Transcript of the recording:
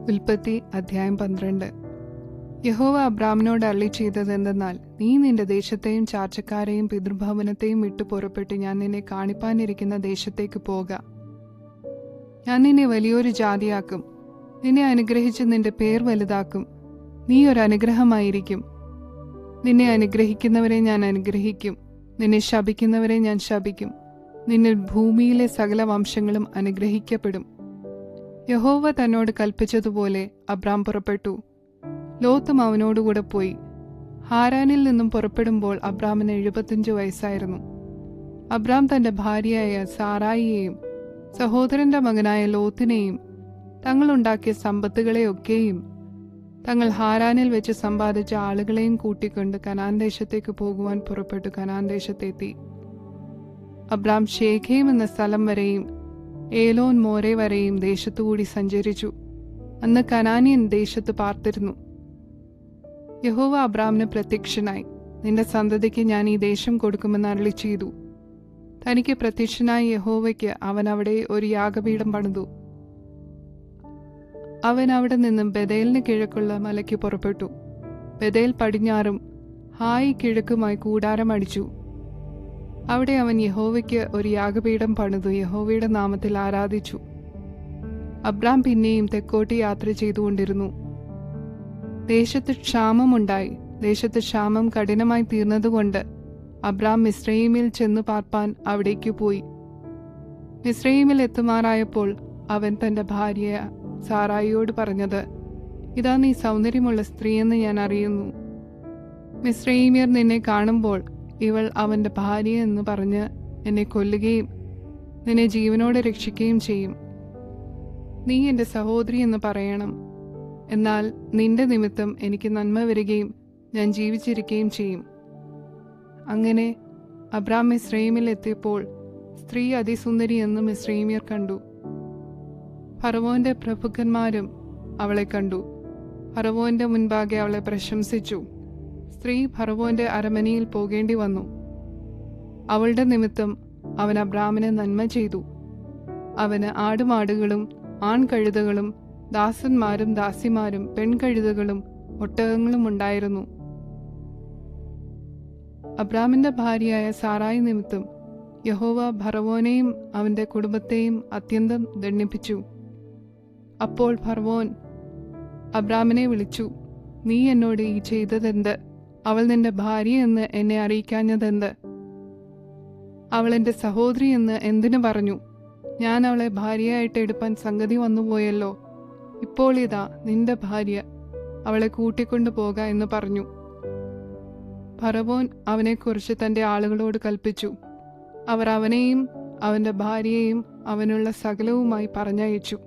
ഉൽപ്പത്തി അധ്യായം 12. യഹോവ അബ്രാമിനോട് അരുളി ചെയ്തതെന്തെന്നാൽ, നീ നിന്റെ ദേശത്തെയും ചാർച്ചക്കാരെയും പിതൃഭവനത്തെയും വിട്ടു പുറപ്പെട്ട് ഞാൻ നിന്നെ കാണിപ്പാനിരിക്കുന്ന ദേശത്തേക്ക് പോക. ഞാൻ നിന്നെ വലിയൊരു ജാതിയാക്കും, നിന്നെ അനുഗ്രഹിച്ച് നിന്റെ പേർ വലുതാക്കും, നീ ഒരു അനുഗ്രഹമായിരിക്കും. നിന്നെ അനുഗ്രഹിക്കുന്നവരെ ഞാൻ അനുഗ്രഹിക്കും, നിന്നെ ശപിക്കുന്നവരെ ഞാൻ ശപിക്കും. നിന്നിൽ ഭൂമിയിലെ സകല വംശങ്ങളും അനുഗ്രഹിക്കപ്പെടും. യഹോവ തന്നോട് കൽപ്പിച്ചതുപോലെ അബ്രാം പുറപ്പെട്ടു. ലോത്തും അവനോടുകൂടെ പോയി. ഹാരാനിൽ നിന്നും പുറപ്പെടുമ്പോൾ അബ്രാമിന് 75 വയസ്സായിരുന്നു. അബ്രാം തന്റെ ഭാര്യയായ സാറായിയെയും സഹോദരന്റെ മകനായ ലോത്തിനെയും തങ്ങളുണ്ടാക്കിയ സമ്പത്തുകളെയൊക്കെയും തങ്ങൾ ഹാരാനിൽ വെച്ച് സമ്പാദിച്ച ആളുകളെയും കൂട്ടിക്കൊണ്ട് കനാൻ ദേശത്തേക്ക് പോകുവാൻ പുറപ്പെട്ടു കനാൻ ദേശത്തെത്തി. അബ്രാം ശേഖേം എന്ന സ്ഥലം വരെയും ഏലോൻ മോരെ വരെയും ദേശത്തുകൂടി സഞ്ചരിച്ചു. അന്ന് കനാന്യൻ ദേശത്ത് പാർത്തിരുന്നു. യഹോവ അബ്രാമിന് പ്രത്യക്ഷനായി, നിന്റെ സന്തതിക്ക് ഞാൻ ഈ ദേശം കൊടുക്കുമെന്ന് അരുളി ചെയ്തു. തനിക്ക് പ്രത്യക്ഷനായ യഹോവയ്ക്ക് അവൻ അവിടെ ഒരു യാഗപീഠം പണിതു. അവൻ അവിടെ നിന്നും ബെഥേലിന് കിഴക്കുള്ള മലയ്ക്ക് പുറപ്പെട്ടു. ബെഥേൽ പടിഞ്ഞാറും ഹായി കിഴക്കുമായി കൂടാരം അടിച്ചു. അവിടെ അവൻ യഹോവയ്ക്ക് ഒരു യാഗപീഠം പണിതു യഹോവയുടെ നാമത്തിൽ ആരാധിച്ചു. അബ്രാം പിന്നെയും തെക്കോട്ട് യാത്ര ചെയ്തുകൊണ്ടിരുന്നു. ദേശത്ത് ക്ഷാമമുണ്ടായി. ദേശത്ത് ക്ഷാമം കഠിനമായി തീർന്നതുകൊണ്ട് അബ്രാം മിസ്രയീമിൽ ചെന്നു പാർപ്പാൻ അവിടേക്ക് പോയി. മിസ്രയീമിൽ എത്തുമാറായപ്പോൾ അവൻ തന്റെ ഭാര്യ സാറായിയോട് പറഞ്ഞത്, ഇതാ നീ സൗന്ദര്യമുള്ള സ്ത്രീയെന്ന് ഞാൻ അറിയുന്നു. മിസ്രയീമ്യർ നിന്നെ കാണുമ്പോൾ ഇവൾ അവന്റെ ഭാര്യ എന്ന് പറഞ്ഞ് എന്നെ കൊല്ലുകയും നിന്നെ ജീവനോടെ രക്ഷിക്കുകയും ചെയ്യും. നീ എന്റെ സഹോദരി എന്ന് പറയണം. എന്നാൽ നിന്റെ നിമിത്തം എനിക്ക് നന്മ വരികയും ഞാൻ ജീവിച്ചിരിക്കുകയും ചെയ്യും. അങ്ങനെ അബ്രാം മിസ്രയീമിൽ എത്തിയപ്പോൾ സ്ത്രീ അതിസുന്ദരി എന്ന് മിസ്രയീമ്യർ കണ്ടു. ഫറവോന്റെ പ്രഭുക്കന്മാരും അവളെ കണ്ടു. ഫറവോന്റെ മുൻപാകെ അവളെ പ്രശംസിച്ചു. സ്ത്രീ ഫറവോന്റെ അരമനയിൽ പോകേണ്ടി വന്നു. അവളുടെ നിമിത്തം അവൻ അബ്രാമിന് നന്മ ചെയ്തു. അവന് ആടുമാടുകളും ആൺകഴുതകളും ദാസന്മാരും ദാസിമാരും പെൺകഴുതകളും ഒട്ടകങ്ങളും ഉണ്ടായിരുന്നു. അബ്രാമിന്റെ ഭാര്യയായ സാറായി നിമിത്തം യഹോവ ഫറവോനെയും അവന്റെ കുടുംബത്തെയും അത്യന്തം ദണ്ഡിപ്പിച്ചു. അപ്പോൾ ഫറവോൻ അബ്രാമിനെ വിളിച്ചു, നീ എന്നോട് ഈ ചെയ്തതെന്ത്? അവൾ നിന്റെ ഭാര്യ എന്ന് എന്നെ അറിയിക്കാഞ്ഞതെന്ത്? അവൾ എന്റെ സഹോദരി എന്ന് എന്തിനു പറഞ്ഞു? ഞാൻ അവളെ ഭാര്യയായിട്ട് എടുപ്പാൻ സംഗതി വന്നുപോയല്ലോ. ഇപ്പോൾ ഇതാ നിന്റെ ഭാര്യ, അവളെ കൂട്ടിക്കൊണ്ടു പോക എന്ന് പറഞ്ഞു. ഫറവോൻ അവനെക്കുറിച്ച് തന്റെ ആളുകളോട് കൽപ്പിച്ചു. അവർ അവനെയും അവന്റെ ഭാര്യയെയും അവനുള്ള സകലവുമായി പറഞ്ഞയച്ചു.